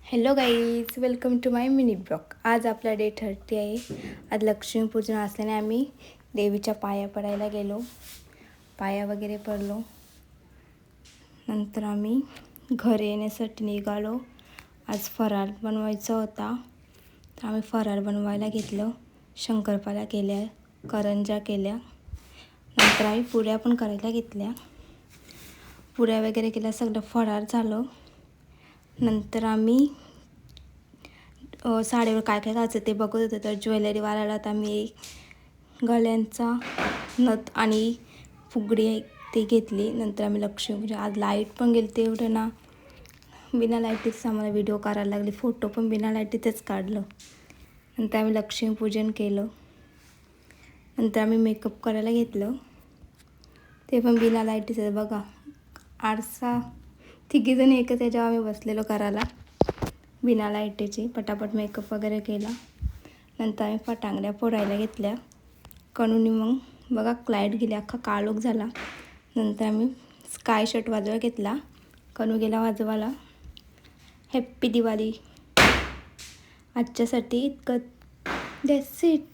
Hello guys, welcome to my mini blog. आज आपला day 30 आहे. आज लक्ष्मीपूजन असल्याने आम्ही देवीच्या पाया पडायला गेलो. पाया वगैरे पडलो. नंतर आम्ही घरी येण्यासाठी निघालो. आज फराळ बनवायचा होता, तर आम्ही फराळ बनवायला घेतलं. शंकरपाळ्या केल्या, करंजा केल्या. नंतर आम्ही पुऱ्या पण करायला घेतल्या. पुऱ्या वगैरे केल्या, सगळं फराळ झालं. नंतर आम्ही साडीवर काय काय घालायचं ते बघत होतो. तर ज्वेलरीवाल्याला तर आम्ही गळ्यांचा नथ आणि फुगडी ती घेतली. नंतर आम्ही लक्ष्मीपूजन, आज लाईट पण गेली ते एवढं ना, बिना लाईटीच आम्हाला व्हिडिओ करायला लागले. फोटो पण बिना लाईटीतच काढलं. नंतर आम्ही लक्ष्मीपूजन केलं. नंतर आम्ही मेकअप करायला घेतलं, ते पण बिना लाईटीचं. बघा, आरसा तिघीजण एकच याच्यावर आम्ही बसलेलो करायला बिना लाईटीची. पटापट मेकअप वगैरे केला. नंतर आम्ही फटांगड्या फोडायला घेतल्या. कणूनी मग बघा लाईट गेली, अख्खा काळोख झाला. नंतर आम्ही स्काय शॉट वाजवायला घेतला. कणू गेला वाजवायला. हॅप्पी दिवाळी. आजच्यासाठी इतकं. That's it.